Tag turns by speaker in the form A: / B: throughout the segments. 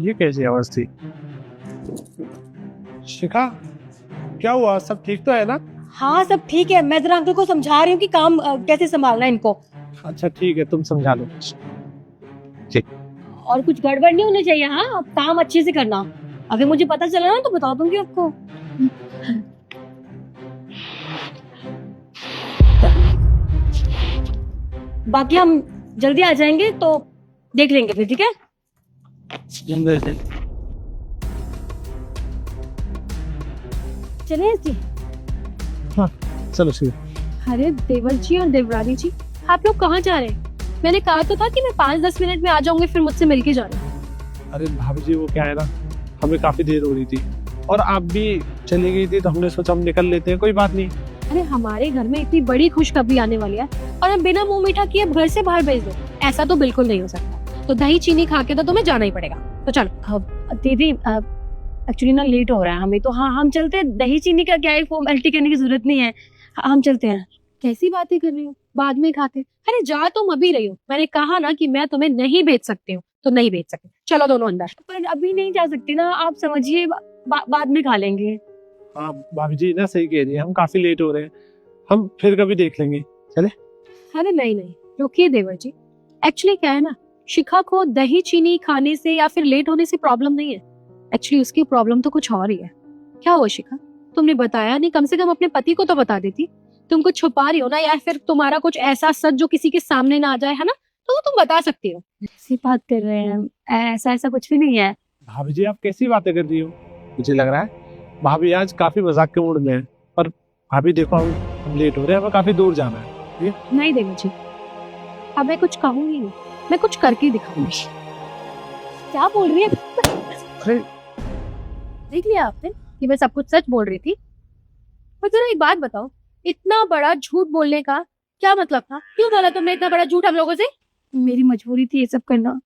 A: ये कैसी आवाज थी? शिखा, क्या हुआ? सब ठीक तो है ना?
B: हाँ सब ठीक है, मैं जरा अंकल को समझा रही हूँ कि काम कैसे संभालना है इनको।
A: अच्छा ठीक है, तुम समझा लो।
B: और कुछ गड़बड़ नहीं होनी चाहिए। हाँ आप काम अच्छे से करना, अगर मुझे पता चला ना तो बता दूंगी आपको। बाकी हम जल्दी आ जाएंगे तो देख लेंगे फिर, ठीक है? चलिए जी।
A: हाँ चलो शिखा।
C: अरे देवर जी और देवरानी जी, आप लोग कहाँ जा रहे हैं? मैंने कहा तो था कि मैं 5-10 मिनट में आ जाऊंगी, फिर मुझसे मिलके जाना।
A: अरे भाभी जी, वो क्या है ना, हमें काफी देर हो रही थी और आप भी चली गई थी, तो हमने सोचा हम निकल लेते हैं, कोई बात नहीं।
C: अरे हमारे घर में इतनी बड़ी खुशखबरी आने वाली है और हम बिना मुंह मीठा किए घर से बाहर भेज दो, ऐसा तो बिल्कुल नहीं हो सकता। तो दही चीनी खा के तो तुम्हें जाना ही पड़ेगा। तो चलो।
B: दीदी एक्चुअली ना लेट हो रहा है हमें, तो हाँ हम चलते हैं। दही चीनी का क्या है, फॉर्मेलिटी करने की जरूरत नहीं है, हम चलते हैं।
C: कैसी बातें कर रही हो, बाद में खाते। अरे जा तुम अभी रही हो, मैंने कहा ना कि मैं तुम्हें नहीं भेज सकती हूँ, तो नहीं भेज सकते। चलो दोनों अंदर।
B: पर अभी नहीं जा सकती ना, आप समझिए, बाद में खा लेंगे।
A: हाँ भाभी जी ना सही कह रही है, हम काफी लेट हो रहे हैं, हम फिर कभी देख लेंगे। चले?
C: अरे नहीं नहीं, रुकिए देवर जी। एक्चुअली क्या है ना, शिखा को दही चीनी खाने से या फिर लेट होने से प्रॉब्लम नहीं है। एक्चुअली उसकी प्रॉब्लम तो कुछ और ही है। क्या हुआ शिखा, तुमने बताया नहीं? कम से कम अपने पति को तो बता देती। तुम कुछ छुपा रही हो ना, या फिर तुम्हारा कुछ ऐसा सच जो किसी के सामने ना आ जाए, है ना? तो वो तुम बता सकती हो।
B: ऐसी बात कर रहे हैं, ऐसा ऐसा कुछ भी नहीं है।
A: भाभी जी आप कैसी बातें कर रही हो? मुझे लग रहा है भाभी आज काफी मजाक के मूड में है। और भाभी देखो, हम लेट हो रहे हैं, हमें काफी दूर जाना है।
C: नहीं देवर जी, अब मैं कुछ कहूंगी नहीं, मैं कुछ करके दिखाऊंगी।
B: क्या बोल रही है?
A: अरे
C: देख लिया आपने कि मैं सब कुछ सच बोल रही थी। पर जरा एक बात बताओ, इतना बड़ा झूठ बोलने का क्या मतलब था? क्यों बोला तुमने इतना बड़ा झूठ हम लोगों से?
B: मेरी मजबूरी थी ये सब करना।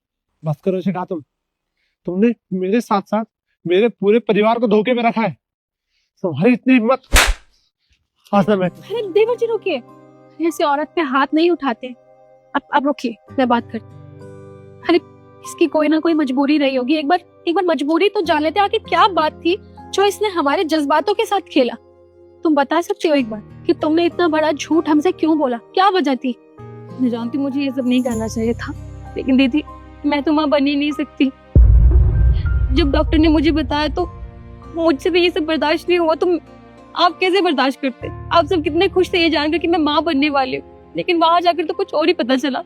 A: बस करो शिखा, तुमने मेरे साथ साथ मेरे पूरे परिवार को धोखे में रखा है। तुम्हारी इतनी हिम्मत!
C: अरे देवर जी रुकिए, ऐसे औरत पे हाथ नहीं उठाते। अब रुकिए, मैं बात करती। अरे इसकी कोई ना कोई मजबूरी रही होगी। एक बार मजबूरी तो जान लेते, आखिर क्या बात थी जो इसने हमारे जज्बातों के साथ खेला। तुम बता सकते हो एक बार कि तुमने इतना बड़ा झूठ हमसे क्यों बोला? क्या वजह थी?
B: मैं जानती हूँ मुझे ये सब नहीं करना चाहिए था, लेकिन दीदी मैं तो माँ बन ही नहीं सकती। जब डॉक्टर ने मुझे बताया तो मुझसे भी ये सब बर्दाश्त नहीं हुआ। तो आप कैसे बर्दाश्त करते? आप सब कितने खुश थे ये जानकर कि मैं माँ बनने वाली हूँ, लेकिन वहां जाकर तो कुछ और ही पता चला।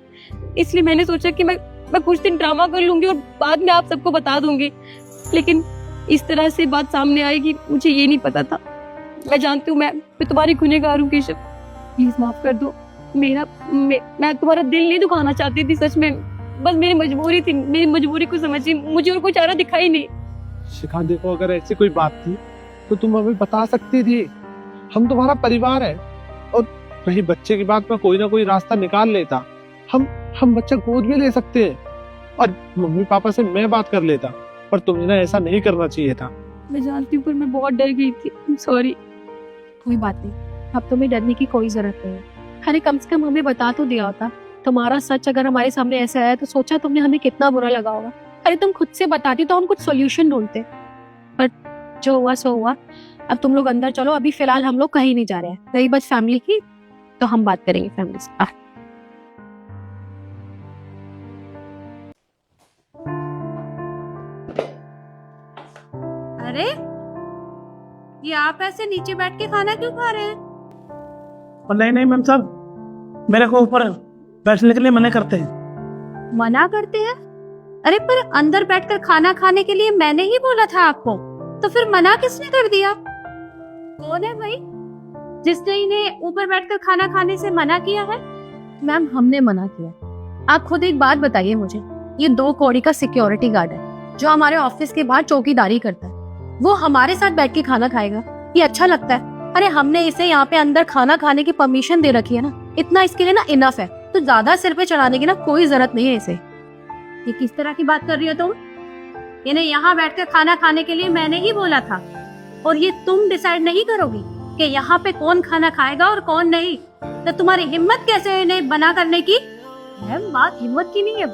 B: इसलिए मैंने सोचा कि मैं कुछ दिन ड्रामा कर लूंगी और बाद में आप सबको बता दूंगी, लेकिन इस तरह से बात सामने आएगी मुझे ये नहीं पता था। मैं जानती हूँ मैं तुम्हारी गुनहगार हूँ केशव, प्लीज माफ कर दो। मैं तुम्हारा दिल नहीं दुखाना चाहती थी, सच में बस मेरी मजबूरी थी। मेरी मजबूरी को समझिए, मुझे और कोई चारा दिखाई नहीं।
A: शिखा देखो, अगर ऐसी कोई बात थी तो तुम हमें बता सकती थी, हम तुम्हारा परिवार है। और रही बच्चे की बात, में कोई ना कोई रास्ता निकाल लेता। हम बच्चा गोद भी ले सकते हैं और मम्मी पापा से मैं बात कर लेता, पर तुमने ना ऐसा नहीं करना चाहिए था।
B: मैं जानती हूँ, पर मैं बहुत डर गई थी, सॉरी।
C: कोई बात नहीं, अब तुम्हें डरने की कोई जरूरत नहीं है। अरे कम से कम हमें बता तो दिया होता। तुम्हारा सच अगर हमारे सामने ऐसा आया तो सोचा तुमने हमें कितना बुरा लगा होगा। अरे तुम खुद से बताती तो हम कुछ सॉल्यूशन ढूंढते, पर जो हुआ सो हुआ। अब तुम लोग अंदर चलो, अभी फिलहाल हम लोग कहीं नहीं जा रहे हैं। रही बात फैमिली की, तो हम बात करेंगे फैमिली से।
D: अरे ये आप ऐसे नीचे बैठ के खाना क्यों खा रहे हैं?
E: और नहीं मैम साहब, मेरे को ऊपर बैठने के लिए मना करते हैं।
D: मना करते हैं? अरे पर अंदर बैठकर खाना खाने के लिए मैंने ही बोला था आपको, तो फिर मना किसने कर दिया? कौन है भाई जिसने इन्हें ऊपर बैठकर खाना खाने से मना किया है?
C: मैम हमने मना किया। आप खुद एक बात बताइए मुझे, ये 2 कौड़ी का सिक्योरिटी गार्ड है जो हमारे ऑफिस के बाहर चौकीदारी करता है, वो हमारे साथ बैठ के खाना खाएगा? ये अच्छा लगता है? अरे हमने इसे यहाँ पे अंदर खाना खाने की परमिशन दे रखी है ना, इतना इसके लिए ना इनफ है। तो ज्यादा सिर पे चढ़ाने की ना कोई जरूरत नहीं है इसे।
D: ये किस तरह की बात कर रही हो तुम? इन्हें यहाँ बैठकर खाना खाने के लिए मैंने ही बोला था, और ये तुम डिसाइड नहीं करोगी कि यहाँ पे कौन खाना खाएगा और कौन नहीं? तो तुम्हारी हिम्मत कैसे है इन्हें बना करने की? मैम बात हिम्मत की नहीं है,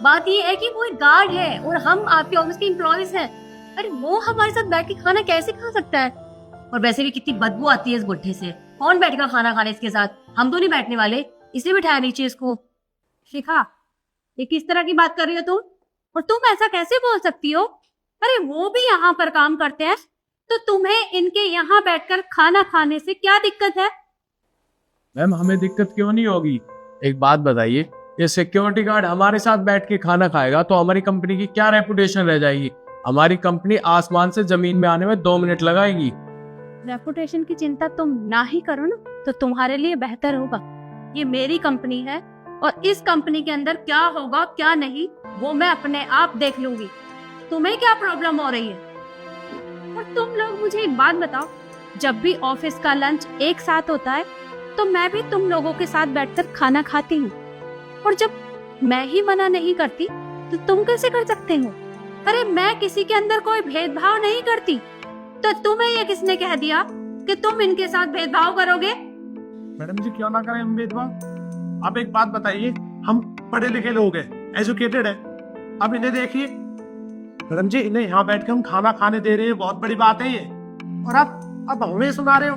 D: बात ये है कि वो एक गार्ड है और हम आपके ऑफिस के एम्प्लॉयज हैं। अरे वो हमारे साथ बैठ के खाना कैसे खा सकता है? और वैसे भी कितनी बदबू आती है इस गुट्ठे से। कौन बैठेगा खाना खाने इसके साथ? हम तो नहीं बैठने वाले, इसलिए बिठाया नीचे इसको। शिखा, ये किस तरह की बात कर रही हो तुम? और तुम ऐसा कैसे बोल सकती हो? अरे वो भी यहाँ पर काम करते हैं, तो तुम्हें इनके यहाँ बैठकर खाना खाने से क्या दिक्कत है?
F: मैम हमें दिक्कत क्यों नहीं होगी? एक बात बताइए, ये सिक्योरिटी गार्ड हमारे साथ बैठ के खाना खाएगा तो हमारी कंपनी की क्या रेपुटेशन रह जाएगी? हमारी कंपनी आसमान से जमीन में आने में 2 मिनट लगाएगी।
D: रेपुटेशन की चिंता तुम ना ही करो ना, तो तुम्हारे लिए बेहतर होगा। ये मेरी कंपनी है और इस कंपनी के अंदर क्या होगा क्या नहीं वो मैं अपने आप देख लूंगी। तुम्हें क्या प्रॉब्लम हो रही है? और तुम लोग मुझे एक बात बताओ, जब भी ऑफिस का लंच एक साथ होता है तो मैं भी तुम लोगों के साथ बैठकर खाना खाती हूँ, और जब मैं ही मना नहीं करती तो तुम कैसे कर सकते हो? अरे मैं किसी के अंदर कोई भेदभाव नहीं करती, तो तुम्हें ये किसने कह दिया कि तुम इनके साथ भेदभाव करोगे?
A: मैडम जी क्यों ना करें हम भेदभाव? आप एक बात बताइए, हम पढ़े लिखे लोग हैं, एजुकेटेड है, अब इन्हें देखिए। मैडम जी इन्हें यहाँ बैठ के हम खाना खाने दे रहे हैं, बहुत बड़ी बात है ये, और आप हमें सुना रहे हो।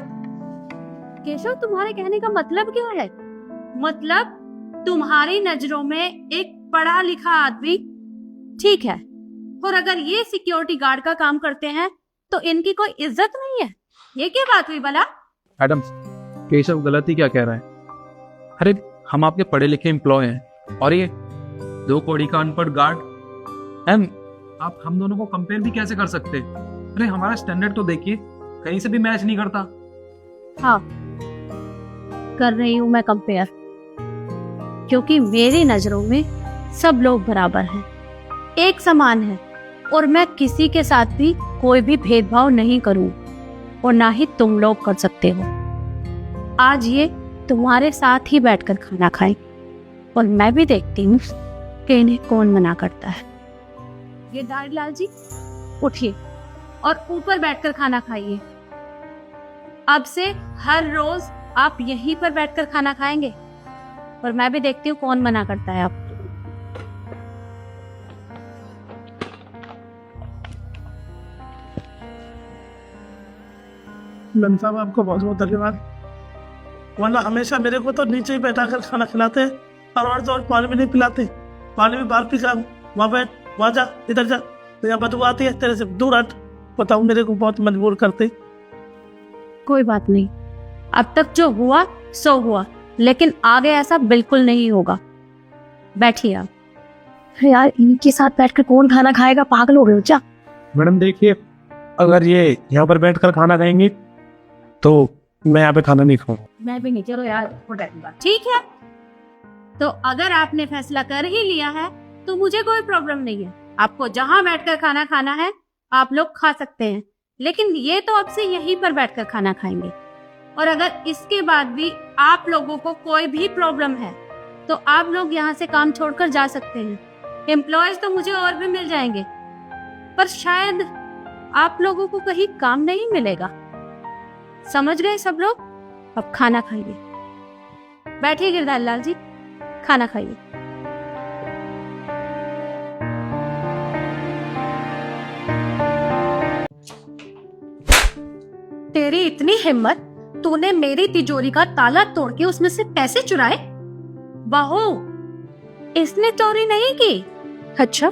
D: केशव, तुम्हारे कहने का मतलब क्या है? मतलब तुम्हारी नजरों में एक पढ़ा लिखा आदमी ठीक है, और अगर ये सिक्योरिटी गार्ड का काम करते हैं तो इनकी कोई इज्जत नहीं है? ये क्या बात हुई भला?
G: मैडम, केशव गलती क्या कह रहा है? अरे हम आपके पढ़े लिखे एम्प्लॉय हैं और ये 2 कौड़ी का अनपढ़ गार्ड। मैम आप हम दोनों को कंपेयर भी कैसे कर सकते? अरे हमारा स्टैंडर्ड तो देखिए, कहीं से भी मैच नहीं करता।
D: हाँ, कर रही हूँ मैं कंपेयर, क्योंकि मेरी नजरों में सब लोग बराबर हैं, एक समान हैं, और मैं किसी के साथ भी कोई भी भेदभाव नहीं करूँ, और ना ही तुम लोग कर सकते हो। आज ये तुम्हारे साथ ही बैठकर खाना खाएं, और मैं भी देखती हूँ कि इन्हें कौन मना करता है। ये लाल जी, उठिए और ऊपर बैठकर खाना खाइए। अब से हर रोज आप यहीं पर बैठकर खाना खाएंगे, और मैं भी देखती हूँ कौन मना करता है आप।
E: मैम साहब आपको बहुत बहुत धन्यवाद, वरना हमेशा मेरे को तो नीचे ही बैठा कर खाना खिलाते हैं, और तो और पानी भी नहीं पिलाते। पानी भी बाहर पी कर, वहाँ बैठ, वहाँ जा, इधर जा, तो यहाँ बदबू आती है, तेरे से दूर हट। बताओ, मेरे को बहुत मजबूर करते।
D: कोई बात नहीं, अब तक जो हुआ सो हुआ, लेकिन आगे ऐसा बिल्कुल नहीं होगा। बैठिए आप।
B: यार इनके साथ बैठकर कौन खाना खाएगा? पागल हो गए हो क्या?
A: मैडम देखिए, अगर ये यहाँ पर बैठकर खाना खाएंगी तो मैं यहाँ पे खाना नहीं खाऊंगा।
D: मैं भी नहीं, चलो यार, ठीक है। तो अगर आपने फैसला कर ही लिया है तो मुझे कोई प्रॉब्लम नहीं है। आपको जहाँ बैठकर खाना खाना है आप लोग खा सकते हैं, लेकिन ये तो अब से यहीं पर बैठकर खाना खाएंगे। और अगर इसके बाद भी आप लोगों को कोई भी प्रॉब्लम है तो आप लोग यहाँ से काम छोड़कर जा सकते हैं। एम्प्लॉयज तो मुझे और भी मिल जाएंगे, पर शायद आप लोगों को कहीं काम नहीं मिलेगा। समझ गए सब लोग? अब खाना खाइए। बैठिए गिरधारी लाल जी, खाना खाइए। तेरी इतनी हिम्मत, तूने मेरी तिजोरी का ताला तोड़ के उसमें से पैसे चुराए? बहू, इसने चोरी नहीं की। अच्छा,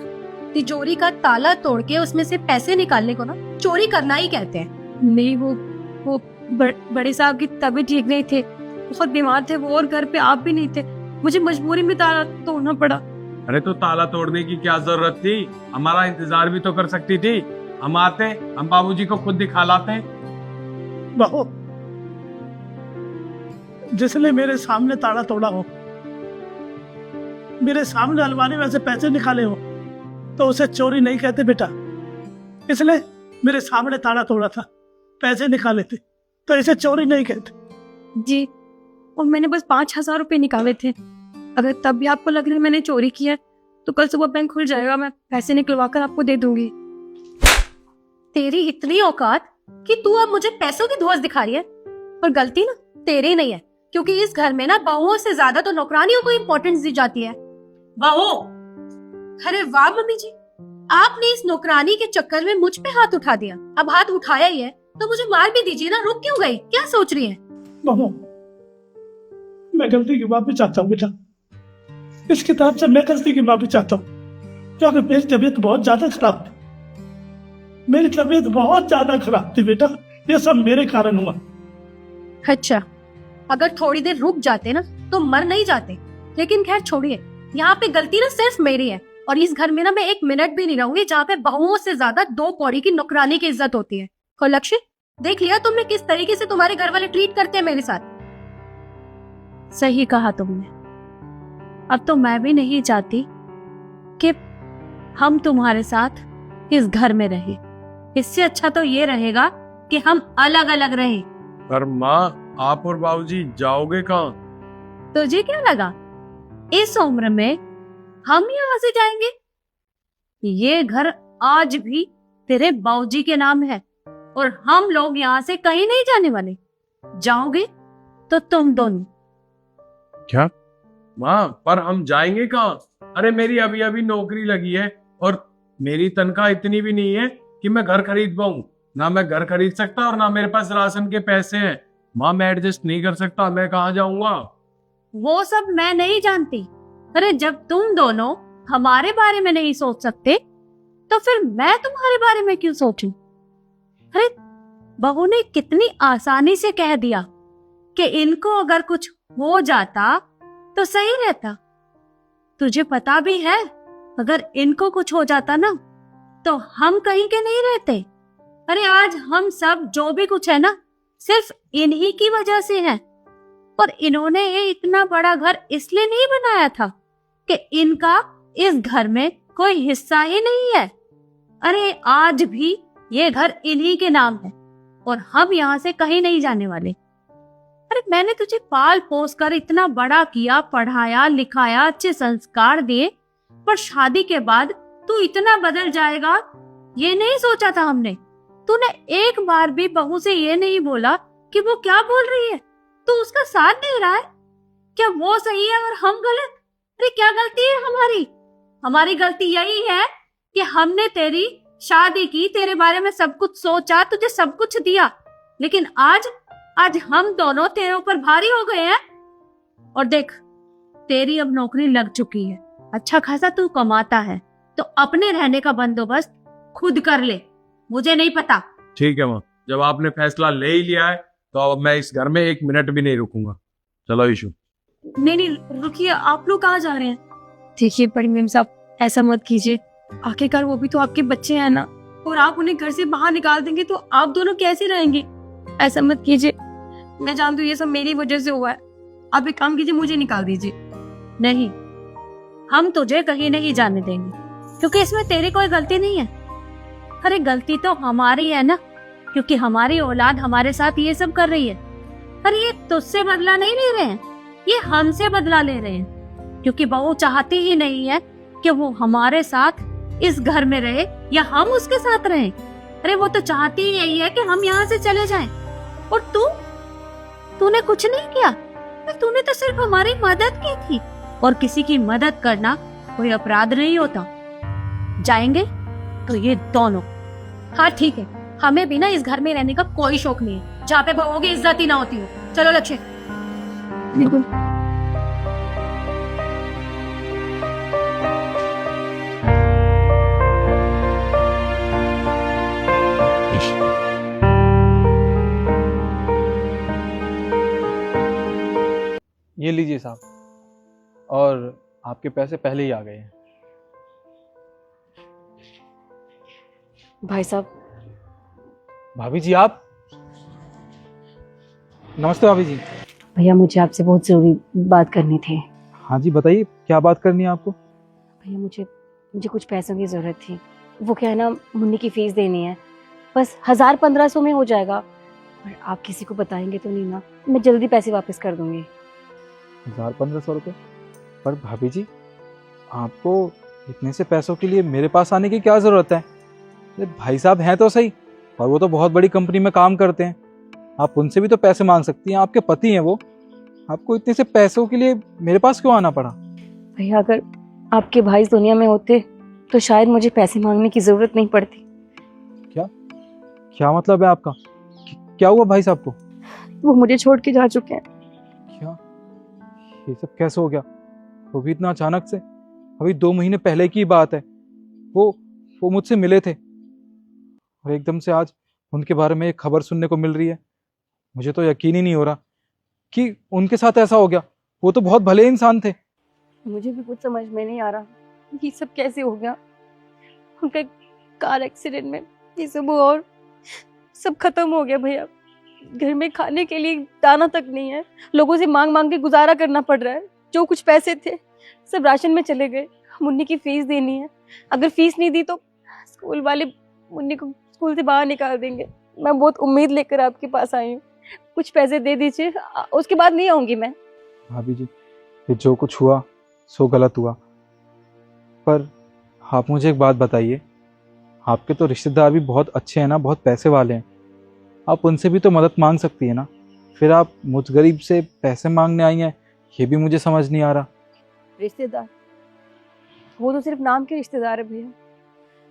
D: तिजोरी का ताला तोड़ के उसमें से पैसे निकालने को ना चोरी करना ही कहते हैं।
B: नहीं, वो बड़े साहब की तबीयत ठीक नहीं थे, बहुत बीमार थे वो, और घर पे आप भी नहीं थे, मुझे मजबूरी में ताला तोड़ना पड़ा।
F: अरे तो ताला तोड़ने की क्या जरूरत थी? हमारा इंतजार भी तो कर सकती थी। हम आते, हम बाबूजी को खुद दिखा लाते।
E: बहू, जिसने मेरे सामने ताला तोड़ा हो, मेरे सामने अलमारी में से पैसे निकाले हो, तो उसे चोरी नहीं कहते बेटा। इसलिए मेरे सामने ताला तोड़ा था, पैसे निकाले थे, तो इसे चोरी नहीं कहते।
B: जी, और मैंने बस 5,000 रुपए निकाले थे। अगर तब भी आपको लग रहा है मैंने चोरी किया है तो कल सुबह बैंक खुल जाएगा, मैं पैसे निकलवा कर आपको दे दूंगी।
D: तेरी इतनी औकात कि तू अब मुझे पैसों की धौंस दिखा रही है। पर गलती ना तेरी नहीं है, क्योंकि इस घर में ना बहुओं से ज्यादा तो नौकरानियों को इम्पोर्टेंस दी जाती है। बहू,
C: अरे वाह मम्मी जी, आपने इस नौकरानी के चक्कर में मुझ पे हाथ उठा दिया। अब हाथ उठाया ही है तो मुझे मार भी दीजिए ना, रुक क्यों गई, क्या सोच रही है?
E: बहू, मैं गलती की माफी चाहता हूँ बेटा। इस किताब से मैं गलती की माफी चाहता हूँ, क्योंकि मेरी तबीयत बहुत ज्यादा खराब थी। मेरी तबीयत बहुत ज्यादा खराब थी बेटा, ये सब मेरे कारण हुआ।
C: अच्छा, अगर थोड़ी देर रुक जाते ना तो मर नहीं जाते। लेकिन खैर छोड़िए, यहाँ पे गलती ना सिर्फ मेरी है, और इस घर में ना मैं एक मिनट भी नहीं रहूंगी जहाँ पे बहुओं से ज्यादा 2 कौड़ी की नौकरानी की इज्जत होती है। और लक्ष्य, देख लिया तुमने किस तरीके से तुम्हारे घर वाले ट्रीट करते हैं मेरे साथ।
D: सही कहा तुमने। अब तो मैं भी नहीं चाहती कि हम तुम्हारे साथ इस घर में रहे। इससे अच्छा तो ये रहेगा कि हम अलग अलग रहें।
F: पर माँ, आप और बाबूजी जाओगे कहाँ?
D: तुझे क्या लगा इस उम्र में हम यहाँ से जाएंगे? ये घर आज भी तेरे बाबूजी के नाम है और हम लोग यहाँ से कहीं नहीं जाने वाले। जाओगे तो तुम दोनों।
F: क्या? माँ, पर हम जाएंगे कहाँ? अरे मेरी अभी अभी नौकरी लगी है और मेरी तनख्वाह इतनी भी नहीं है कि मैं घर खरीद पाऊँ। ना मैं घर खरीद सकता और ना मेरे पास राशन के पैसे हैं। माँ, मैं एडजस्ट नहीं कर सकता, मैं कहाँ जाऊंगा?
D: वो सब मैं नहीं जानती। अरे जब तुम दोनों हमारे बारे में नहीं सोच सकते तो फिर मैं तुम्हारे बारे में क्यों सोचूं? अरे बहू ने कितनी आसानी से कह दिया कि इनको अगर कुछ हो जाता तो सही रहता। तुझे पता भी है अगर इनको कुछ हो जाता ना तो हम कहीं के नहीं रहते। अरे आज हम सब जो भी कुछ है ना सिर्फ इन्हीं की वजह से है। और इन्होंने ये इतना बड़ा घर इसलिए नहीं बनाया था कि इनका इस घर में कोई हिस्सा ही नहीं है। अरे आज भी ये घर इन्हीं के नाम है और हम यहाँ से कहीं नहीं जाने वाले। अरे मैंने तुझे पाल पोस कर इतना बड़ा किया, पढ़ाया लिखाया, अच्छे संस्कार दिए, पर शादी के बाद तू इतना बदल जाएगा ये नहीं सोचा था हमने। तूने एक बार भी बहू से ये नहीं बोला कि वो क्या बोल रही है, तू उसका साथ दे रहा है। क्या वो सही है और हम गलत? अरे क्या गलती है हमारी? हमारी गलती यही है कि हमने तेरी शादी की, तेरे बारे में सब कुछ सोचा, तुझे सब कुछ दिया, लेकिन आज हम दोनों तेरे ऊपर भारी हो गए हैं। और देख, तेरी अब नौकरी लग चुकी है, अच्छा खासा तू कमाता है, तो अपने रहने का बंदोबस्त खुद कर ले, मुझे नहीं पता।
F: ठीक है माँ, जब आपने फैसला ले ही लिया है तो अब मैं इस घर में 1 मिनट भी नहीं रुकूंगा। चलो ईशु।
B: नहीं, रुकिए, आप लोग कहाँ जा रहे हैं? देखिए बड़ी मेम साहब, ऐसा मत कीजिए। आखिरकार वो भी तो आपके बच्चे हैं ना, और आप उन्हें घर से बाहर निकाल देंगे तो आप दोनों कैसे रहेंगे? ऐसा मत कीजिए, मैं जानती हूँ ये सब मेरी वजह से हुआ है। आप एक काम कीजिए, मुझे निकाल दीजिए।
D: नहीं, हम तुझे कहीं नहीं जाने देंगे, क्योंकि इसमें तेरी कोई गलती नहीं है। अरे गलती तो हमारी है ना, क्योंकि हमारी औलाद हमारे साथ ये सब कर रही है। अरे ये तुझसे बदला नहीं ले रहे हैं, ये हमसे बदला ले रहे हैं, क्योंकि बहू चाहती ही नहीं है कि वो हमारे साथ इस घर में रहे या हम उसके साथ रहें। अरे वो तो चाहती ही यही है कि हम यहाँ से चले जाएं। और तूने कुछ नहीं किया, तूने तो सिर्फ हमारी मदद की थी, और किसी की मदद करना कोई अपराध नहीं होता। जाएंगे तो ये दोनों। हाँ ठीक है, हमें भी ना इस घर में रहने का कोई शौक नहीं है जहाँ पे बहुओं की इज्जत ही ना होती हो। चलो लक्ष्य।
B: बिल्कुल।
H: ये लीजिए साहब, और आपके पैसे पहले ही आ गए हैं।
B: भाई साहब।
H: भाभी जी आप? नमस्ते भाभी जी।
I: भैया मुझे आपसे बहुत ज़रूरी बात करनी थी।
H: हाँ जी बताइए, क्या बात करनी है आपको?
I: भैया मुझे कुछ पैसों की ज़रूरत थी। वो क्या है ना, मुन्नी की फीस देनी है, बस 1000-1500 में हो जाएगा। पर आप किसी को बताएंगे तो नहीं ना? मैं जल्दी पैसे वापस कर दूंगी।
H: 1000-1500 रुपये? पर भाभी जी, आपको इतने से पैसों के लिए मेरे पास आने की क्या ज़रूरत है? अरे भाई साहब हैं तो सही, और वो तो बहुत बड़ी कंपनी में काम करते हैं, आप उनसे भी तो पैसे मांग सकती हैं, आपके पति हैं वो। आपको इतने से पैसों के लिए मेरे पास क्यों आना पड़ा?
I: भैया अगर आपके भाई इस दुनिया में होते तो शायद मुझे पैसे मांगने की जरूरत नहीं पड़ती।
H: क्या मतलब है आपका? क्या हुआ भाई साहब को?
I: वो मुझे छोड़ के जा चुके हैं।
H: क्या? ये सब कैसे हो गया? वो भी इतना अचानक से? अभी 2 महीने पहले की बात है। वो मुझसे मिले थे और एकदम से आज उनके बारे में एक खबर सुनने को मिल रही है। मुझे तो यकीन ही नहीं हो रहा कि उनके साथ ऐसा हो गया। वो तो बहुत भले इंसान थे।
I: मुझे भी कुछ समझ में नहीं आ रहा ये सब कैसे हो गया। उनका कार एक्सीडेंट में ये सब हुआ और सब खत्म हो गया भैया। घर में खाने के लिए दाना तक नहीं है, लोगों से मांग मांग के गुजारा करना पड़ रहा है। जो कुछ पैसे थे सब राशन में चले गए। मुन्नी की फीस देनी है, अगर फीस नहीं दी तो स्कूल वाले मुन्नी को स्कूल से बाहर निकाल देंगे। मैं बहुत उम्मीद लेकर आपके पास आई हूँ, कुछ पैसे दे दीजिए, उसके बाद नहीं आऊंगी मैं।
H: भाभी जी, ये जो कुछ हुआ सो गलत हुआ, पर आप मुझे एक बात बताइए, आपके तो रिश्तेदार भी बहुत अच्छे हैं ना, बहुत पैसे वाले हैं, आप उनसे भी तो मदद मांग सकती है ना। फिर आप मुझ गरीब से पैसे मांगने आई हैं, ये भी मुझे समझ नहीं आ रहा।
I: रिश्तेदार? वो तो सिर्फ नाम के रिश्तेदार है भैया।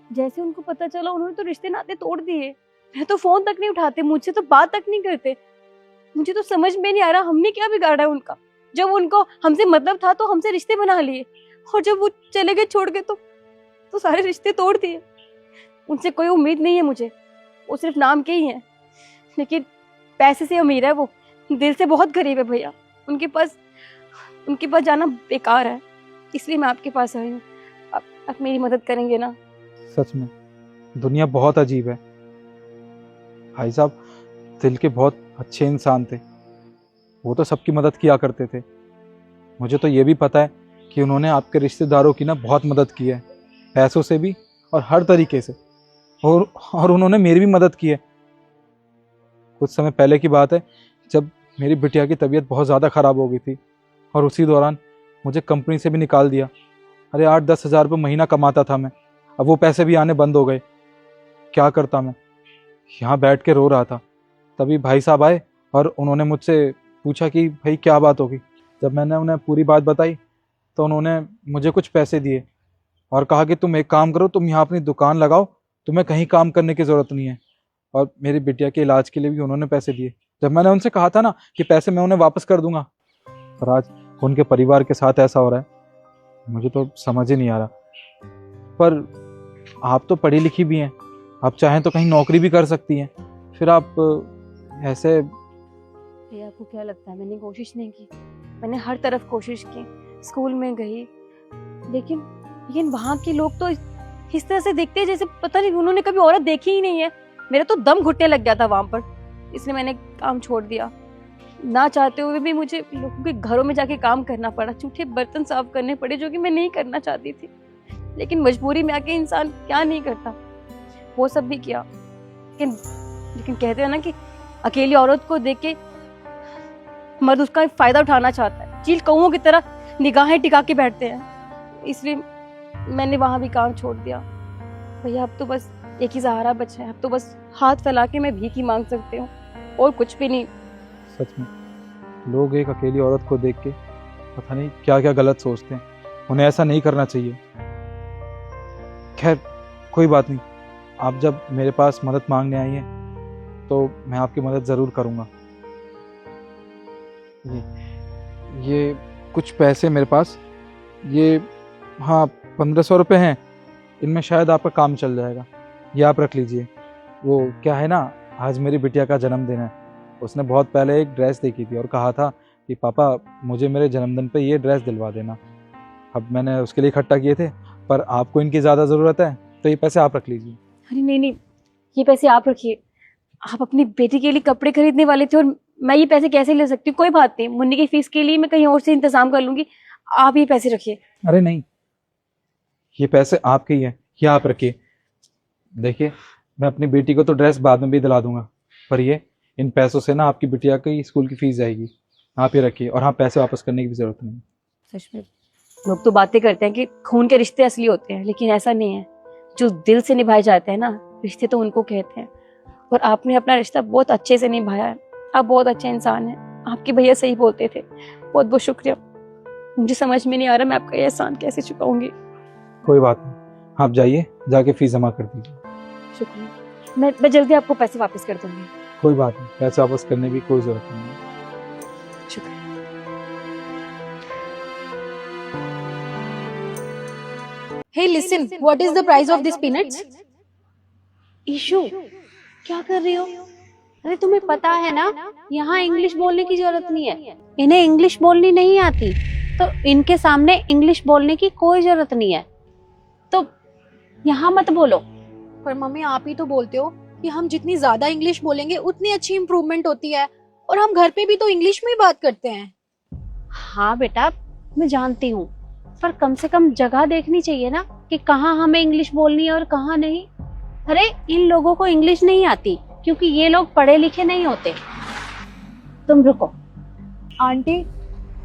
I: जैसे उनको पता चला उन्होंने तो रिश्ते नाते तोड़ दिए। मैं तो फोन तक नहीं उठाते, मुझसे तो बात तक नहीं करते। मुझे तो समझ में नहीं आ रहा हमने क्या बिगाड़ा है उनका। जब उनको हमसे मतलब था तो हमसे रिश्ते बना लिए, और जब वो चले गए छोड़ के तो सारे रिश्ते तोड़ दिए। उनसे कोई उम्मीद नहीं है मुझे, वो सिर्फ नाम के ही हैं। लेकिन पैसे से अमीर है वो, दिल से बहुत गरीब है भैया। उनके पास जाना बेकार है, इसलिए मैं आपके पास आई हूँ। आप मेरी मदद करेंगे ना?
H: सच में दुनिया बहुत अजीब है। भाई साहब दिल के बहुत अच्छे इंसान थे, वो तो सबकी मदद किया करते थे। मुझे तो ये भी पता है कि उन्होंने आपके रिश्तेदारों की ना बहुत मदद की है, पैसों से भी और हर तरीके से, और उन्होंने मेरी भी मदद की है। कुछ समय पहले की बात है, जब मेरी बिटिया की तबीयत बहुत ज़्यादा ख़राब हो गई थी और उसी दौरान मुझे कंपनी से भी निकाल दिया। अरे 8-10 हज़ार रुपये महीना कमाता था मैं, अब वो पैसे भी आने बंद हो गए। क्या करता मैं? यहाँ बैठ के रो रहा था, तभी भाई साहब आए और उन्होंने मुझसे पूछा कि भाई क्या बात होगी। जब मैंने उन्हें पूरी बात बताई तो उन्होंने मुझे कुछ पैसे दिए और कहा कि तुम एक काम करो, तुम यहाँ अपनी दुकान लगाओ, तुम्हें कहीं काम करने की ज़रूरत नहीं है। और मेरी बिटिया के इलाज के लिए भी उन्होंने पैसे दिए। जब मैंने उनसे कहा था ना कि पैसे मैं उन्हें वापस कर दूंगा, पर आज उनके परिवार के साथ ऐसा हो रहा है, मुझे तो समझ ही नहीं आ रहा। पर आप तो पढ़ी लिखी भी हैं, आप चाहें तो कहीं नौकरी भी कर सकती हैं, फिर आप ऐसे।
I: भैया आपको क्या लगता है मैंने कोशिश नहीं की? मैंने हर तरफ कोशिश की, स्कूल में गई, लेकिन वहाँ के लोग तो इस तरह से देखते हैं जैसे पता नहीं उन्होंने कभी औरत देखी ही नहीं है। मेरा तो दम घुटने लग गया था वहां पर, इसलिए मैंने काम छोड़ दिया। ना चाहते हुए भी मुझे लोगों के घरों में जाके काम करना पड़ा, जूठे बर्तन साफ करने पड़े, जो कि मैं नहीं करना चाहती थी। लेकिन मजबूरी में आके इंसान क्या नहीं करता, वो सब भी किया। लेकिन कहते हैं ना कि अकेली औरत को देख के मर्द उसका फायदा उठाना चाहता है, चील कौओं की तरह निगाहें टिका के बैठते हैं। इसलिए मैंने वहां भी काम छोड़ दिया। भैया अब तो बस एक ही सहारा बचा है, अब तो बस हाथ फैला के मैं भीख ही मांग सकती हूँ और कुछ भी नहीं।
H: सच में लोग एक अकेली औरत को देख के पता नहीं क्या क्या गलत सोचते हैं, उन्हें ऐसा नहीं करना चाहिए। खैर कोई बात नहीं, आप जब मेरे पास मदद मांगने आई हैं तो मैं आपकी मदद ज़रूर करूँगा। ये कुछ पैसे मेरे पास, ये हाँ 1500 रुपये हैं, इनमें शायद आपका काम चल जाएगा, ये आप रख लीजिए। वो क्या है ना, आज मेरी बिटिया का जन्मदिन है, उसने बहुत पहले एक ड्रेस देखी थी और कहा था कि पापा मुझे मेरे जन्मदिन पे ये ड्रेस दिलवा देना। अब मैंने उसके लिए इकट्ठा किए थे, पर आपको इनकी ज़्यादा ज़रूरत है तो ये पैसे आप रख लीजिए।
I: अरे नहीं, ये पैसे आप रखिए। आप अपनी बेटी के लिए कपड़े खरीदने वाले थे और मैं ये पैसे कैसे ले सकती हूँ? कोई बात नहीं, मुन्नी की फीस के लिए मैं कहीं और से इंतजाम कर लूंगी, आप ये पैसे रखिए।
H: अरे नहीं, ये पैसे आपके ही हैं, ये आप रखिए। देखिए मैं अपनी बेटी को तो ड्रेस बाद में भी दिला दूंगा, पर ये इन पैसों से ना आपकी बिटिया की स्कूल की फीस जाएगी, आप ये रखिए। और हाँ, पैसे वापस करने की भी जरूरत नहीं।
I: सच में लोग तो बातें करते हैं कि खून के रिश्ते असली होते हैं, लेकिन ऐसा नहीं है। जो दिल से निभाए जाते हैं ना रिश्ते, तो उनको कहते हैं। और आपने अपना रिश्ता बहुत अच्छे से निभाया है, आप बहुत अच्छे इंसान हैं। आपके भैया सही बोलते थे, बहुत बहुत शुक्रिया। मुझे समझ में नहीं आ रहा मैं आपका ये एहसान कैसे चुकाऊंगी।
H: कोई बात नहीं, आप जाइए, जाके फीस जमा कर दीजिए।
I: शुक्रिया, मैं जल्दी आपको पैसे वापस कर दूंगी।
H: कोई बात नहीं, पैसे वापस करने की कोई जरूरत नहीं है।
I: शुक्रिया।
C: Hey, listen, what is the price of these peanuts?
D: Ishu, क्या कर रही हो? अरे तुम्हें पता है ना, यहाँ इंग्लिश बोलने की जरूरत नहीं है। इन्हें इंग्लिश बोलनी नहीं आती, तो इनके सामने इंग्लिश बोलने की कोई जरूरत नहीं है। तो यहाँ मत बोलो।
C: पर मम्मी आप ही तो बोलते हो कि हम जितनी ज्यादा इंग्लिश बोलेंगे उतनी अच्छी इम्प्रूवमेंट होती है, और हम घर पे भी तो इंग्लिश में ही बात करते हैं।
D: हाँ बेटा, मैं जानती हूँ, पर कम से कम जगह देखनी चाहिए ना कि कहाँ हमें इंग्लिश बोलनी है और कहाँ नहीं। अरे इन लोगों को इंग्लिश नहीं आती क्योंकि ये लोग पढ़े लिखे नहीं होते। तुम रुको।
J: आंटी,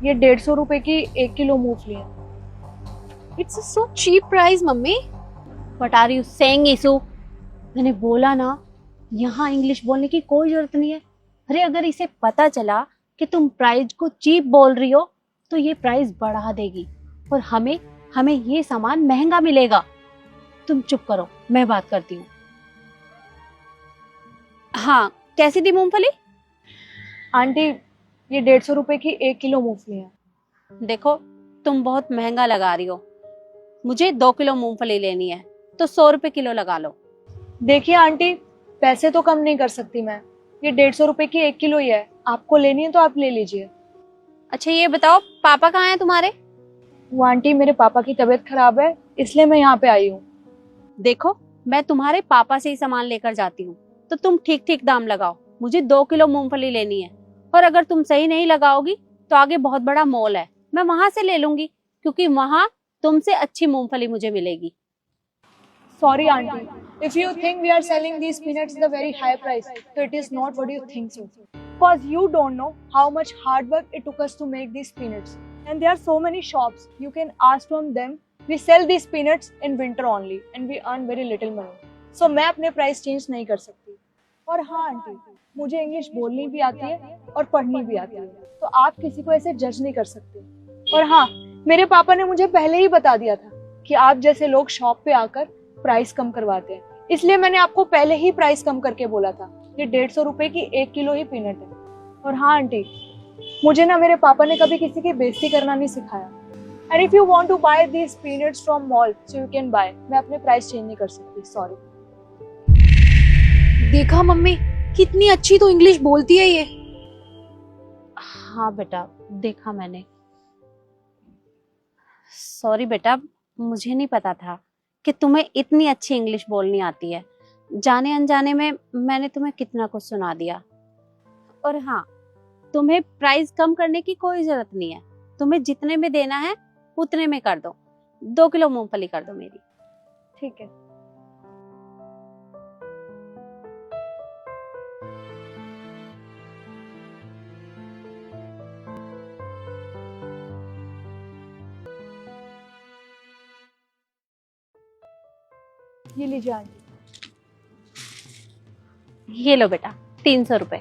J: ये 150 रुपए की 1 किलो मूंगफली है।
C: It's so cheap price mummy.
D: What are you saying Ishu? मैंने बोला ना, यहाँ इंग्लिश बोलने की कोई जरूरत नहीं है। अरे अगर इसे पता चला कि तुम प्राइस को चीप बोल रही हो तो ये प्राइस बढ़ा देगी और हमें ये सामान महंगा मिलेगा। तुम चुप करो, मैं बात करती हूँ। हाँ, कैसी थी मूंगफली?
J: आंटी, ये 150 रुपए की 1 किलो मूंगफली है।
D: देखो, तुम बहुत महंगा लगा रही हो। मुझे 2 किलो मूंगफली लेनी है तो 100 रुपए किलो लगा लो।
J: देखिए आंटी, पैसे तो कम नहीं कर सकती मैं। ये 150 रुपए की 1 किलो ही है। आपको लेनी है तो आप ले लीजिए।
D: अच्छा ये बताओ, पापा कहाँ हैं तुम्हारे?
J: वो आंटी, मेरे पापा की तबीयत खराब है, इसलिए मैं यहाँ पे आई हूँ।
D: देखो, मैं तुम्हारे पापा से ही सामान लेकर जाती हूँ, तो तुम ठीक ठीक दाम लगाओ। मुझे 2 किलो मूंगफली लेनी है, और अगर तुम सही नहीं लगाओगी तो आगे बहुत बड़ा मॉल है, मैं वहां से ले लूंगी, क्योंकि वहां तुमसे अच्छी मूंगफली मुझे मिलेगी।
J: Sorry auntie, if you think we are selling these peanuts at a very high price, so it is not what you think so. Because you don't know how much hard work it took us to make these peanuts. And there are so many shops, you can ask from them. We sell these peanuts in winter only and we earn very little money. So मैं अपने price change नहीं कर सकती। और हाँ aunty, मुझे English बोलनी भी आती है और पढ़नी भी आती है, तो आप किसी को ऐसे जज नहीं कर सकते। और हाँ, मेरे पापा ने मुझे पहले ही बता दिया था कि आप जैसे लोग शॉप पे आकर प्राइस कम करवाते हैं, इसलिए मैंने आपको पहले ही प्राइस कम करके बोला था। ये 150 रुपए की 1 किलो ही पीनट है। और हाँ आंटी, मुझे ना मेरे पापा ने कभी किसी की बेइज्जती करना नहीं सिखाया। And if you want to buy these peanuts from mall, so you can buy. मैं अपने प्राइस चेंज नहीं कर सकती, सॉरी।
C: देखा मम्मी, कितनी अच्छी तो इंग्लिश बोलती है ये।
D: हाँ बेटा, देखा मैंने। सॉरी बेटा, मुझे नहीं पता था कि तुम्हें इतनी अच्छी इंग्लिश बोलनी आती है। जाने अनजाने में मैंने तुम्हें कितना कुछ सुना दिया। और हाँ, तुम्हें प्राइस कम करने की कोई जरूरत नहीं है। तुम्हें जितने में देना है उतने में कर दो। 2 किलो मूंगफली कर दो मेरी।
J: ठीक है। ये लीजिए आंटी।
D: ये लो बेटा, 300 रुपए।